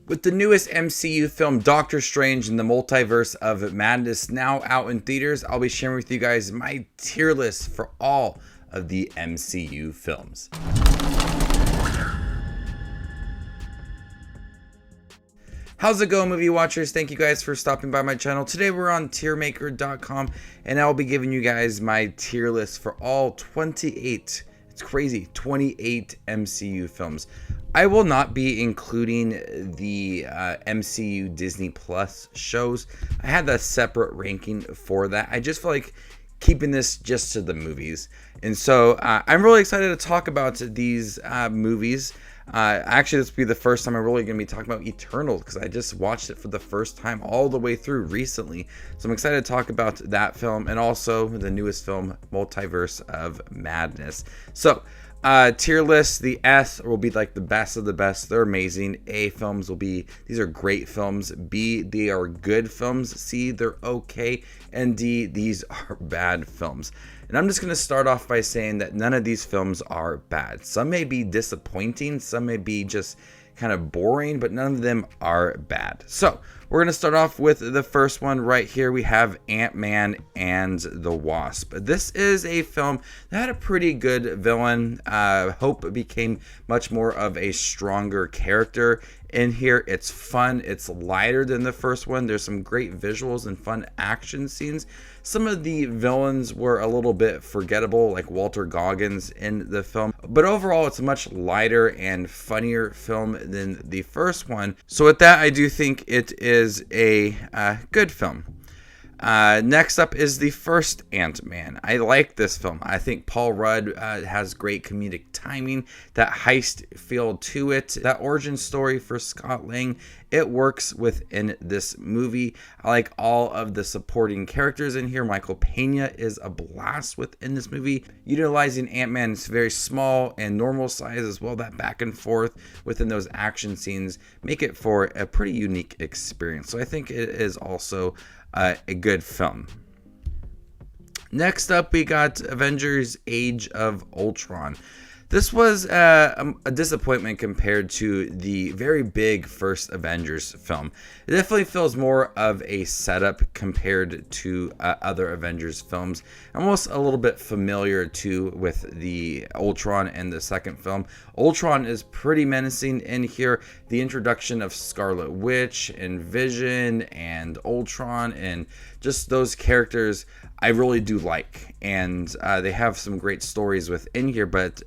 With the newest MCU film, Doctor Strange and the Multiverse of Madness, now out in theaters, I'll be sharing with you guys my tier list for all of the MCU films. How's it going, movie watchers? Thank you guys for stopping by my channel. Today we're on tiermaker.com and I'll be giving you guys my tier list for all 28, it's crazy, 28 MCU films. I will not be including the MCU Disney Plus shows. I had a separate ranking for that. I just feel like keeping this just to the movies. And so I'm really excited to talk about these movies. Actually, this will be the first time I'm really going to be talking about Eternal, because I just watched it for the first time all the way through recently. So I'm excited to talk about that film and also the newest film, Multiverse of Madness. So tier list, the S will be like the best of the best. They're amazing. A films will be, these are great films. B, they are good films. C, they're okay. And D, these are bad films. And I'm just going to start off by saying that none of these films are bad. Some may be disappointing, some may be just kind of boring, but none of them are bad. So we're going to start off with the first one right here. We have Ant-Man and the Wasp. This is a film that had a pretty good villain. Hope became much more of a stronger character in here. It's fun. It's lighter than the first one. There's some great visuals and fun action scenes. Some of the villains were a little bit forgettable, like Walter Goggins in the film. But overall, it's a much lighter and funnier film than the first one. So with that, I do think it is a good film. Next up is the first Ant-Man. I like this film. I think Paul Rudd has great comedic timing, that heist feel to it, that origin story for Scott Lang. It works within this movie. I like all of the supporting characters in here. Michael Pena is a blast within this movie. Utilizing Ant-Man is very small and normal size as well. That back and forth within those action scenes make it for a pretty unique experience. So I think it is also a good film. Next up, we got Avengers Age of Ultron. This was a disappointment compared to the very big first Avengers film. It definitely feels more of a setup compared to other Avengers films. Almost a little bit familiar too with the Ultron and the second film. Ultron is pretty menacing in here. The introduction of Scarlet Witch and Vision and Ultron and just those characters I really do like, and they have some great stories within here, but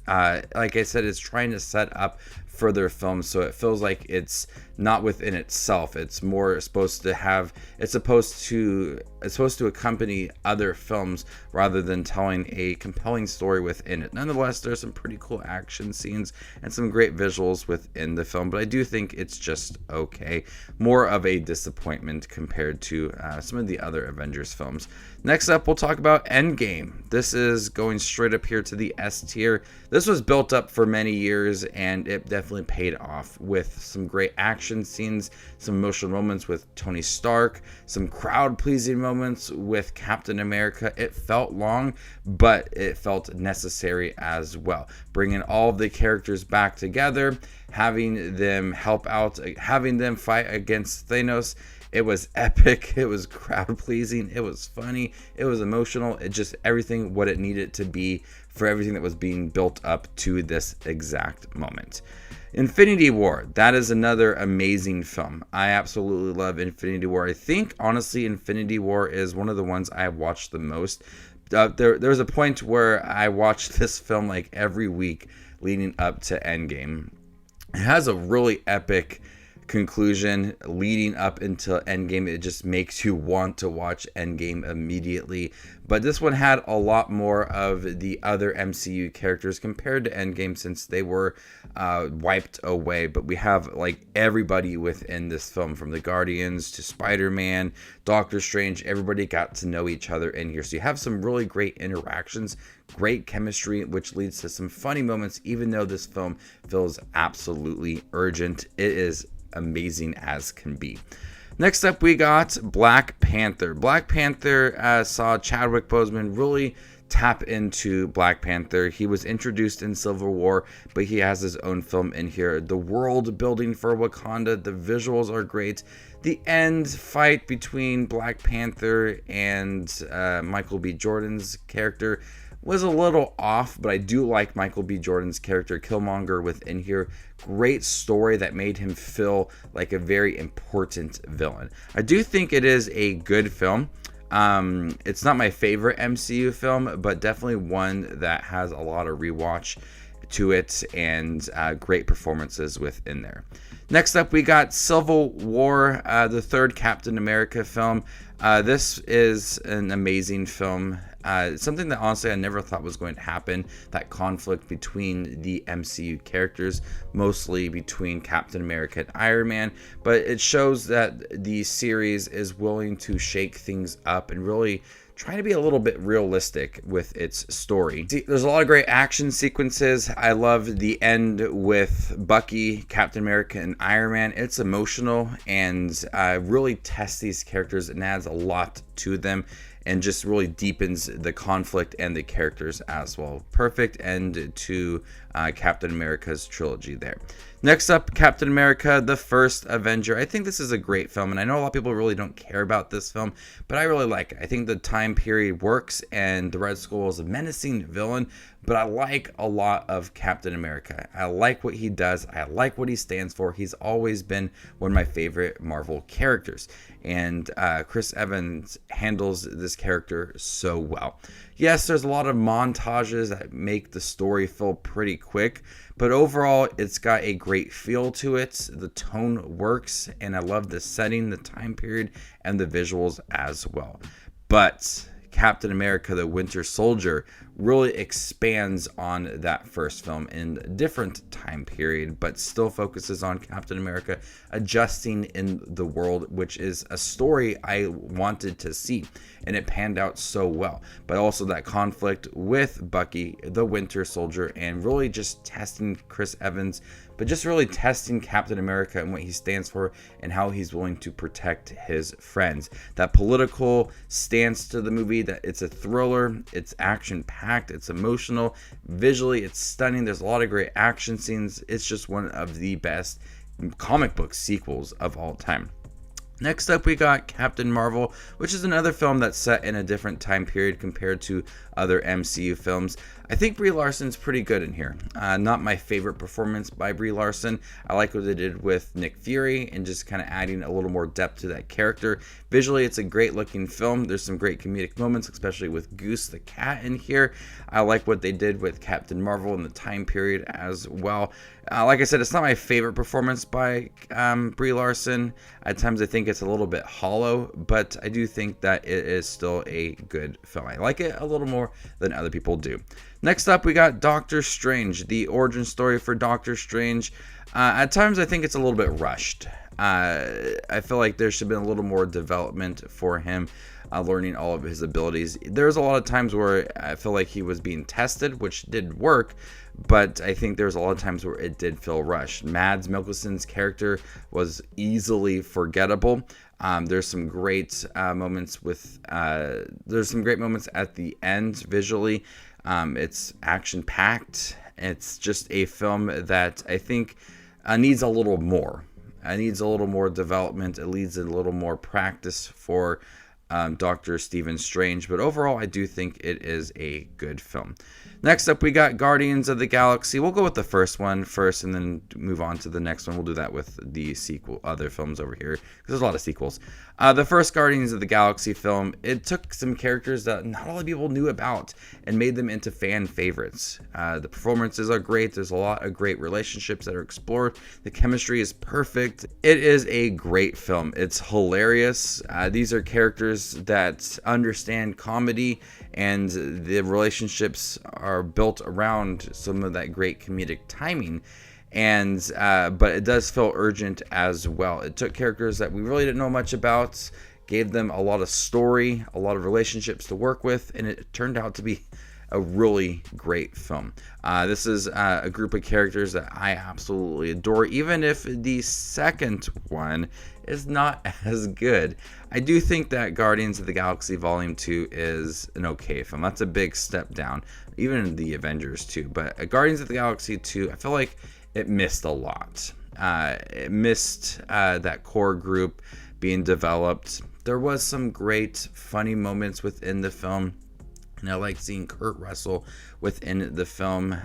like I said, it's trying to set up further films, so it feels like it's not within itself. It's more supposed to have, it's supposed to accompany other films rather than telling a compelling story within it. Nonetheless, there's some pretty cool action scenes and some great visuals within the film, but I do think it's just okay. More of a disappointment compared to some of the other Avengers films. Next up, we'll talk about Endgame. This is going straight up here to the S tier. This was built up for many years and it definitely paid off with some great action scenes, some emotional moments with Tony Stark, some crowd-pleasing moments with Captain America. It felt long, but it felt necessary as well. Bringing all of the characters back together, having them help out, having them fight against Thanos. It was epic, it was crowd-pleasing, it was funny, it was emotional, it just everything what it needed to be for everything that was being built up to this exact moment. Infinity War, that is another amazing film. I absolutely love Infinity War. I think, honestly, Infinity War is one of the ones I have watched the most. There was a point where I watched this film like every week leading up to Endgame. It has a really epic conclusion leading up into Endgame. It just makes you want to watch Endgame immediately. But this one had a lot more of the other MCU characters compared to Endgame, since they were wiped away. But we have like everybody within this film, from the Guardians to Spider-Man, Doctor Strange. Everybody got to know each other in here. So you have some really great interactions, great chemistry, which leads to some funny moments. Even though this film feels absolutely urgent, it is amazing as can be. Next up, we got Black Panther. Black Panther saw Chadwick Boseman really tap into Black Panther. He was introduced in Civil War, but he has his own film in here. The world building for Wakanda, the visuals are great. The end fight between Black Panther and Michael B. Jordan's character was a little off, but I do like Michael B. Jordan's character, Killmonger, within here. Great story that made him feel like a very important villain. I do think it is a good film. It's not my favorite MCU film, but definitely one that has a lot of rewatch to it and great performances within there. Next up, we got Civil War, the third Captain America film. This is an amazing film. Something that honestly I never thought was going to happen, that conflict between the MCU characters, mostly between Captain America and Iron Man, but it shows that the series is willing to shake things up and really trying to be a little bit realistic with its story. See, there's a lot of great action sequences. I love the end with Bucky, Captain America, and Iron Man. It's emotional and really tests these characters and adds a lot to them and just really deepens the conflict and the characters as well. Perfect end to Captain America's trilogy there. Next up, Captain America, the First Avenger. I think this is a great film, and I know a lot of people really don't care about this film, but I really like it. I think the time period works, and the Red Skull is a menacing villain, but I like a lot of Captain America. I like what he does. I like what he stands for. He's always been one of my favorite Marvel characters, and Chris Evans handles this character so well. Yes, there's a lot of montages that make the story feel pretty quick, but overall, it's got a great feel to it. The tone works, and I love the setting, the time period, and the visuals as well. But Captain America, the Winter Soldier, really expands on that first film in a different time period, but still focuses on Captain America adjusting in the world, which is a story I wanted to see, and it panned out so well. But also that conflict with Bucky, the Winter Soldier, and really just testing Chris Evans, but just really testing Captain America and what he stands for and how he's willing to protect his friends. That political stance to the movie, that it's a thriller, it's action-packed, it's emotional, visually it's stunning, there's a lot of great action scenes. It's just one of the best comic book sequels of all time. Next up, we got Captain Marvel, which is another film that's set in a different time period compared to other MCU films. I think Brie Larson's pretty good in here. Not my favorite performance by Brie Larson. I like what they did with Nick Fury and just kind of adding a little more depth to that character. Visually, it's a great looking film. There's some great comedic moments, especially with Goose the cat in here. I like what they did with Captain Marvel in the time period as well. Like I said, it's not my favorite performance by Brie Larson. At times I think it's a little bit hollow, but I do think that it is still a good film. I like it a little more than other people do. Next up, we got Doctor Strange, the origin story for Doctor Strange. At times I think it's a little bit rushed. I feel like there should have been a little more development for him, learning all of his abilities. There's a lot of times where I feel like he was being tested, which did work, but I think there's a lot of times where it did feel rushed. Mads Mikkelsen's character was easily forgettable. There's some great moments with there's some great moments at the end visually. It's action packed. It's just a film that I think needs a little more. It needs a little more development. It needs a little more practice for Dr. Stephen Strange. But overall, I do think it is a good film. Next up, we got Guardians of the Galaxy. We'll go with the first one first and then move on to the next one. We'll do that with the sequel, other films over here, because there's a lot of sequels. The first Guardians of the Galaxy film, it took some characters that not a lot of people knew about and made them into fan favorites. The performances are great. There's a lot of great relationships that are explored. The chemistry is perfect. It is a great film. It's hilarious. These are characters that understand comedy, and the relationships are built around some of that great comedic timing. And but it does feel urgent as well. It took characters that we really didn't know much about, gave them a lot of story, a lot of relationships to work with, and it turned out to be a really great film. This is a group of characters that I absolutely adore, even if the second one is not as good. I do think that Guardians of the Galaxy Volume 2 is an okay film. That's a big step down, even the Avengers 2. But Guardians of the Galaxy 2, I feel like it missed a lot. It missed that core group being developed. There was some great funny moments within the film, and I like seeing Kurt Russell within the film.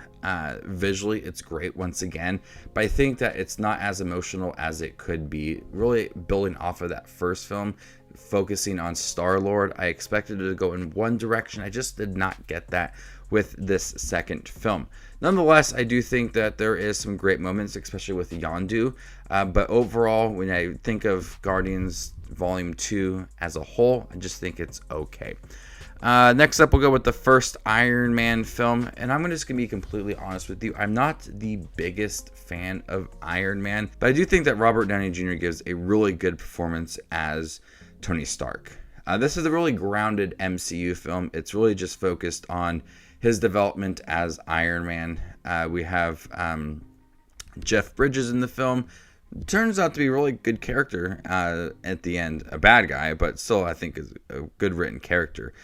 Visually, it's great once again, but I think that it's not as emotional as it could be. Really building off of that first film, focusing on Star-Lord. I expected it to go in one direction. I just did not get that with this second film. Nonetheless, I do think that there is some great moments, especially with Yondu. But overall, when I think of Guardians Volume 2 as a whole, I just think it's okay. Next up, we'll go with the first Iron Man film. And I'm just going to be completely honest with you. I'm not the biggest fan of Iron Man, but I do think that Robert Downey Jr. gives a really good performance as Tony Stark. This is a really grounded MCU film. It's really just focused on his development as Iron Man. We have Jeff Bridges in the film. Turns out to be a really good character at the end. A bad guy, but still I think is a good written character.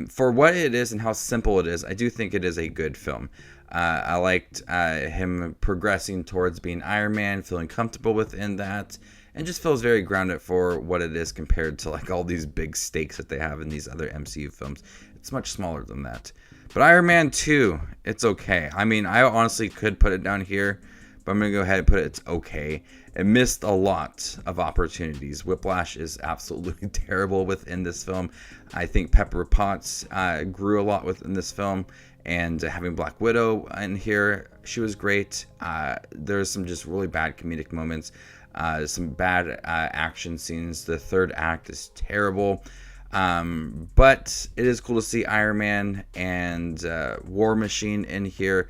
For what it is and how simple it is, I do think it is a good film. I liked him progressing towards being Iron Man, feeling comfortable within that, and just feels very grounded for what it is compared to like all these big stakes that they have in these other MCU films. It's much smaller than that. But Iron Man 2, it's okay. I mean, I honestly could put it down here, but I'm going to go ahead and put it, it's okay. It missed a lot of opportunities. Whiplash is absolutely terrible within this film. I think Pepper Potts grew a lot within this film, and having Black Widow in here, she was great. There's some just really bad comedic moments, some bad action scenes. The third act is terrible. But it is cool to see Iron Man and War Machine in here.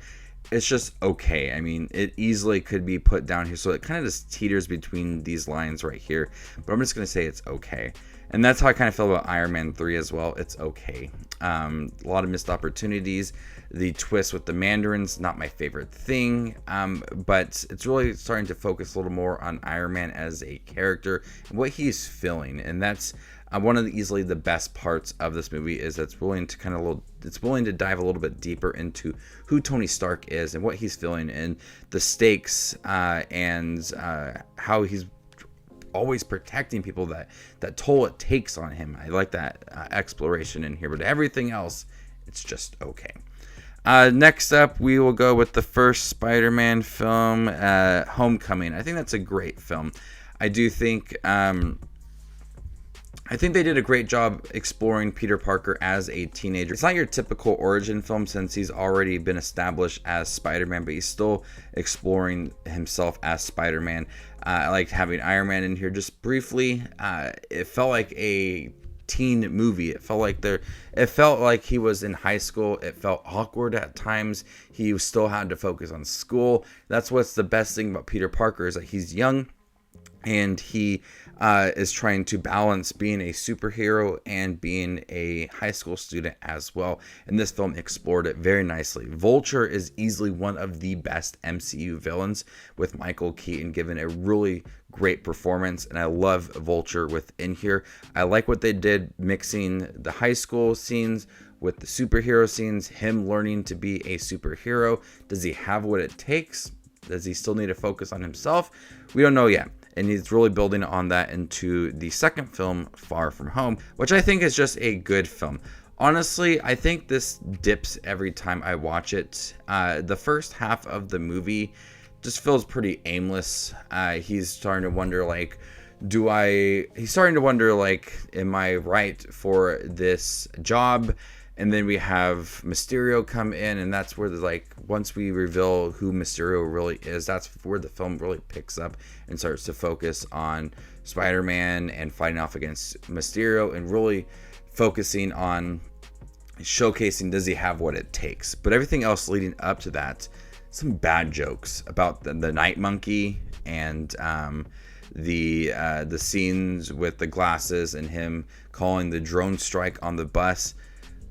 It's just okay. I mean, it easily could be put down here, so it kind of just teeters between these lines right here. But I'm just going to say it's okay. And that's how I kind of feel about Iron Man 3 as well. It's okay. A lot of missed opportunities. The twist with the Mandarins, not my favorite thing. But it's really starting to focus a little more on Iron Man as a character and what he's feeling. And that's one of easily the best parts of this movie, is it's willing to dive a little bit deeper into who Tony Stark is and what he's feeling, and the stakes and how he's always protecting people, that toll it takes on him. I like that exploration in here, but everything else, it's just okay. Next up, we will go with the first Spider-Man film, Homecoming. I think that's a great film. I do think they did a great job exploring Peter Parker as a teenager. It's not your typical origin film, since he's already been established as Spider-Man, but he's still exploring himself as Spider-Man. I liked having Iron Man in here just briefly. It felt like a teen movie. It felt like he was in high school. It felt awkward at times. He still had to focus on school. That's what's the best thing about Peter Parker, is that he's young, and he is trying to balance being a superhero and being a high school student as well. And this film explored it very nicely. Vulture is easily one of the best MCU villains, with Michael Keaton giving a really great performance, and I love Vulture within here. I like what they did, mixing the high school scenes with the superhero scenes, him learning to be a superhero. Does he have what it takes? Does he still need to focus on himself? We don't know yet. And he's really building on that into the second film, Far From Home, which I think is just a good film. Honestly, I think this dips every time I watch it. The first half of the movie just feels pretty aimless. He's starting to wonder, am I right for this job? And then we have Mysterio come in, and that's where once we reveal who Mysterio really is, that's where the film really picks up and starts to focus on Spider-Man and fighting off against Mysterio, and really focusing on showcasing, does he have what it takes? But everything else leading up to that, some bad jokes about the Night Monkey, and the scenes with the glasses and him calling the drone strike on the bus.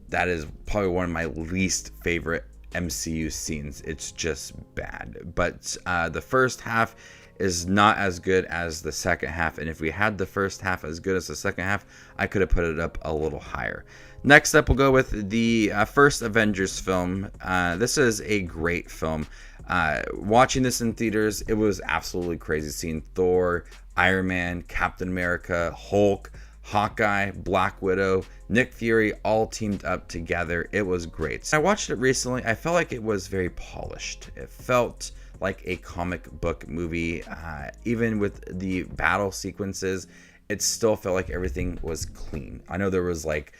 that is probably one of my least favorite MCU scenes. It's just bad. But the first half is not as good as the second half, and if we had the first half as good as the second half, I could have put it up a little higher. Next up, we'll go with the first Avengers film. This is a great film. Watching this in theaters, it was absolutely crazy seeing Thor, Iron Man, Captain America, Hulk, Hawkeye, Black Widow, Nick Fury all teamed up together. It was great. I watched it recently. I felt like it was very polished. It felt like a comic book movie. Even with the battle sequences, it still felt like everything was clean. I know there was like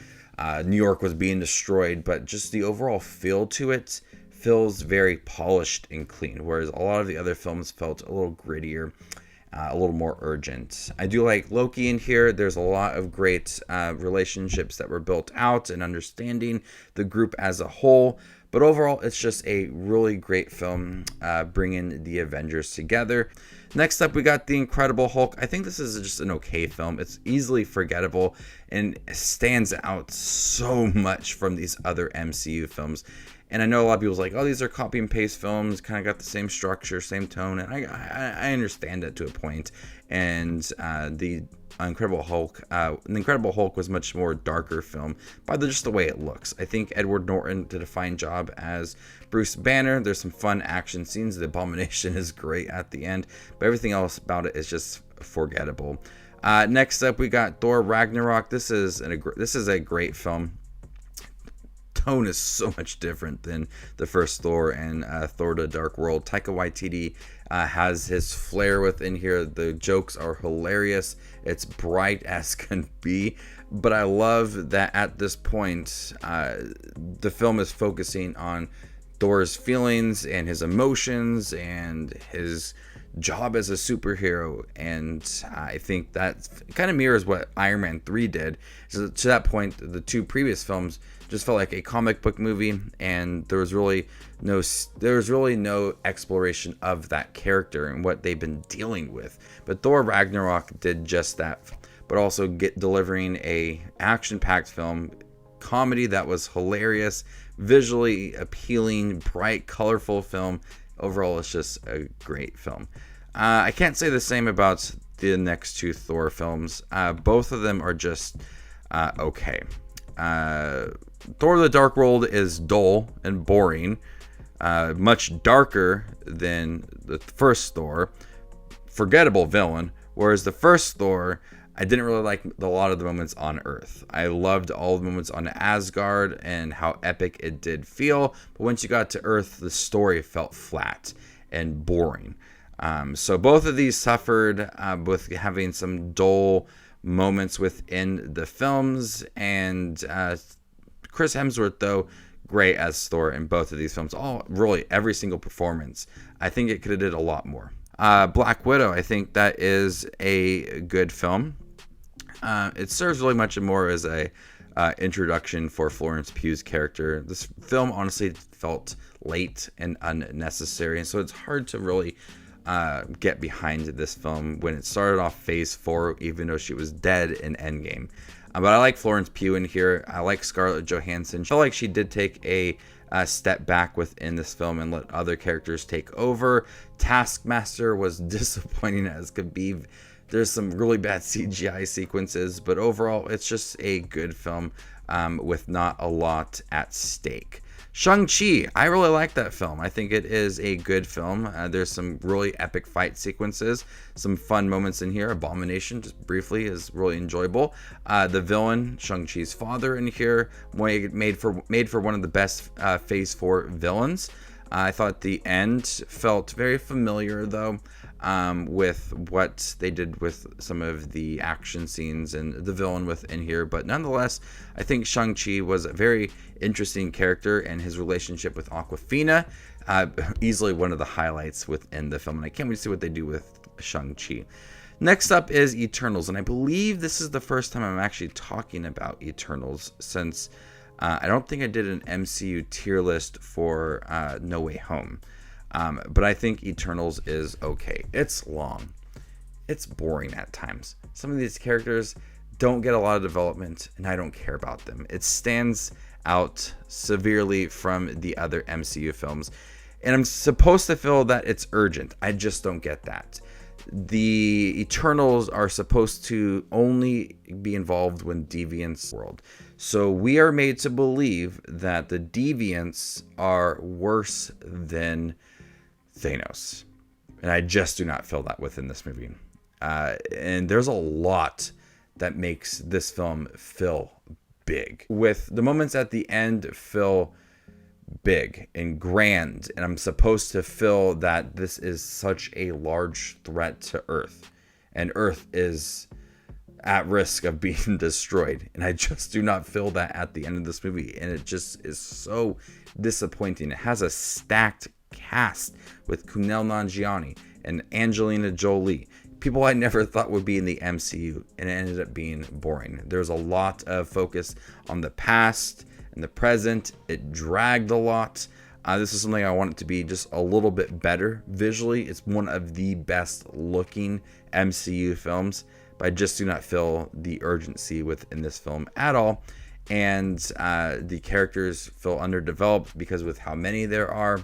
New York was being destroyed, but just the overall feel to it feels very polished and clean, whereas a lot of the other films felt a little grittier, a little more urgent. I do like Loki in here. There's a lot of great relationships that were built out and understanding the group as a whole. But overall, it's just a really great film, bringing the Avengers together. Next up, we got The Incredible Hulk. I think this is just an okay film. It's easily forgettable and stands out so much from these other MCU films. And I know a lot of people's like, oh, these are copy and paste films, kind of got the same structure, same tone. And I understand that to a point. And the Incredible Hulk was much more darker film by just the way it looks. I think Edward Norton did a fine job as Bruce Banner. There's some fun action scenes. The Abomination is great at the end, but everything else about it is just forgettable. Next up, we got Thor Ragnarok. This is a great film. Tone is so much different than the first Thor and Thor: The Dark World. Taika Waititi has his flair within here. The jokes are hilarious. It's bright as can be, but I love that at this point the film is focusing on Thor's feelings and his emotions and his job as a superhero, and I think that kind of mirrors what Iron Man 3 did. So to that point, the two previous films just felt like a comic book movie, and there was really no exploration of that character and what they've been dealing with. But Thor Ragnarok did just that, but also delivering a action-packed film, comedy that was hilarious, visually appealing, bright, colorful film. Overall, it's just a great film. I can't say the same about the next two Thor films. Both of them are just okay. Thor: The Dark World is dull and boring, much darker than the first Thor. Forgettable villain. Whereas the first Thor, I didn't really like a lot of the moments on Earth. I loved all the moments on Asgard and how epic it did feel. But once you got to Earth, the story felt flat and boring. So both of these suffered with having some dull moments within the films. And Chris Hemsworth, though, great as Thor in both of these films. Really, every single performance. I think it could have did a lot more. Black Widow, I think that is a good film. It serves really much more as a introduction for Florence Pugh's character. This film honestly felt late and unnecessary, and so it's hard to really get behind this film when it started off Phase 4, even though she was dead in Endgame. But I like Florence Pugh in here. I like Scarlett Johansson. I feel like she did take a step back within this film and let other characters take over. Taskmaster was disappointing as could be. There's some really bad CGI sequences, but overall, it's just a good film with not a lot at stake. Shang Chi, I really like that film. I think it is a good film. There's some really epic fight sequences, some fun moments in here. Abomination, just briefly, is really enjoyable. The villain, Shang Chi's father, in here, made for one of the best Phase 4 villains. I thought the end felt very familiar, though, with what they did with some of the action scenes and the villain within here. But nonetheless, I think Shang-Chi was a very interesting character, and his relationship with Awkwafina, easily one of the highlights within the film. And I can't wait to see what they do with Shang-Chi. Next up is Eternals, and I believe this is the first time I'm actually talking about Eternals since I don't think I did an MCU tier list for No Way Home. But I think Eternals is okay. It's long. It's boring at times. Some of these characters don't get a lot of development, and I don't care about them. It stands out severely from the other MCU films. And I'm supposed to feel that it's urgent. I just don't get that. The Eternals are supposed to only be involved when Deviants world. So we are made to believe that the Deviants are worse than Thanos. And I just do not feel that within this movie. And there's a lot that makes this film feel big. With the moments at the end feel big and grand, and I'm supposed to feel that this is such a large threat to Earth, and Earth is at risk of being destroyed, and I just do not feel that at the end of this movie, and it just is so disappointing. It has a stacked cast with Kumail Nanjiani and Angelina Jolie, people I never thought would be in the MCU, and it ended up being boring. There's a lot of focus on the past and the present. It dragged a lot. This is something I want it to be just a little bit better visually. It's one of the best looking MCU films, but I just do not feel the urgency within this film at all. And the characters feel underdeveloped because with how many there are,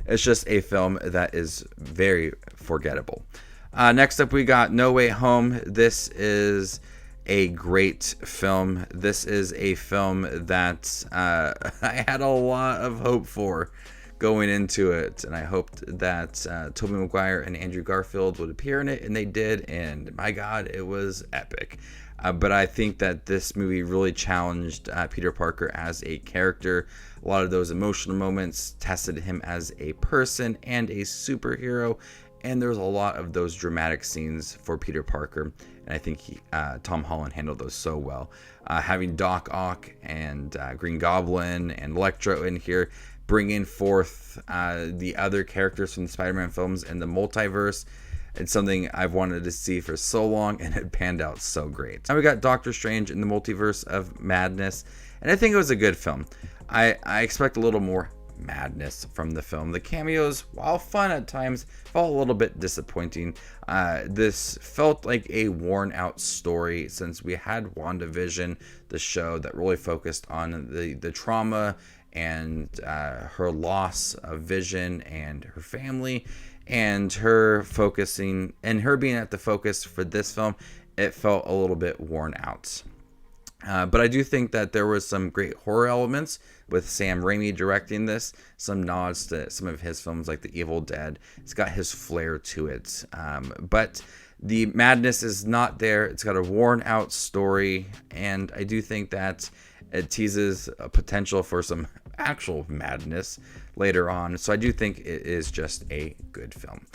it's just a film that is very forgettable. Next up, we got No Way Home. This is a great film. This is a film that I had a lot of hope for going into it, and I hoped that Tobey Maguire and Andrew Garfield would appear in it, and they did, and my God, it was epic. But I think that this movie really challenged Peter Parker as a character. A lot of those emotional moments tested him as a person and a superhero, and there's a lot of those dramatic scenes for Peter Parker, and I think Tom Holland handled those so well. Having Doc Ock and Green Goblin and Electro in here, bringing forth the other characters from the Spider-Man films and the multiverse, it's something I've wanted to see for so long, and it panned out so great. Now we got Doctor Strange in the Multiverse of Madness, and I think it was a good film. I expect a little more madness from the film. The cameos, while fun at times, felt a little bit disappointing. This felt like a worn out story since we had WandaVision, the show that really focused on the trauma and her loss of Vision and her family, and her focusing and her being at the focus for this film. It felt a little bit worn out. But I do think that there was some great horror elements with Sam Raimi directing this, some nods to some of his films like The Evil Dead. It's got his flair to it. But the madness is not there. It's got a worn out story, and I do think that it teases a potential for some actual madness later on. So I do think it is just a good film.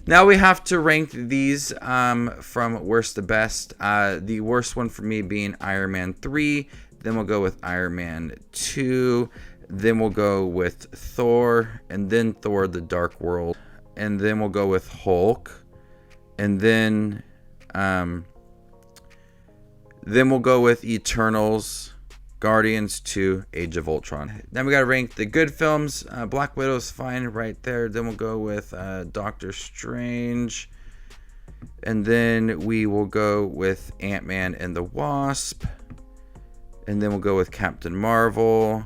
Now we have to rank these from worst to best. The worst one for me being Iron Man 3. Then we'll go with Iron Man 2. Then we'll go with Thor. And then Thor the Dark World. And then we'll go with Hulk. And then we'll go with Eternals, Guardians 2, Age of Ultron. Then we got to rank the good films. Black Widow's fine right there. Then we'll go with Doctor Strange. And then we will go with Ant-Man and the Wasp. And then we'll go with Captain Marvel.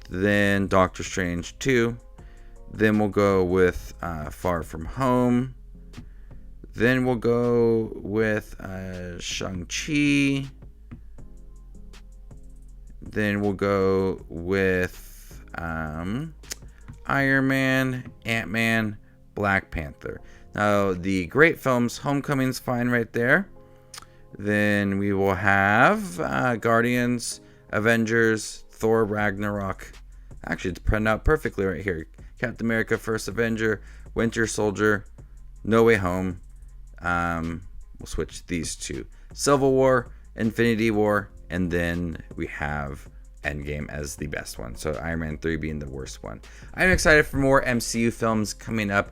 Then Doctor Strange 2. Then we'll go with Far From Home. Then we'll go with Shang Chi. Then we'll go with Iron Man, Ant-Man, Black Panther. Now, the great films, Homecoming's fine right there. Then we will have Guardians, Avengers, Thor Ragnarok. Actually, it's printed out perfectly right here. Captain America, First Avenger, Winter Soldier, No Way Home. We'll switch these two. Civil War, Infinity War, and then we have Endgame as the best one. So Iron Man 3 being the worst one. I'm excited for more MCU films coming up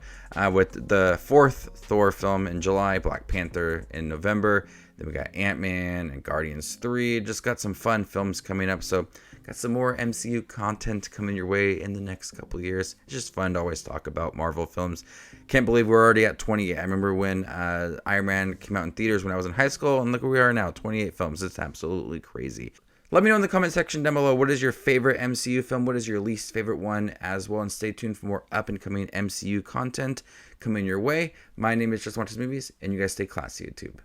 with the 4th Thor film in July, Black Panther in November. Then we got Ant-Man and Guardians 3. Just got some fun films coming up. So got some more MCU content coming your way in the next couple of years. It's just fun to always talk about Marvel films. Can't believe we're already at 28. I remember when Iron Man came out in theaters when I was in high school, and look where we are now, 28 films. It's absolutely crazy. Let me know in the comment section down below, what is your favorite MCU film? What is your least favorite one as well? And stay tuned for more up and coming MCU content coming your way. My name is Just Watches Movies, and you guys stay classy, YouTube.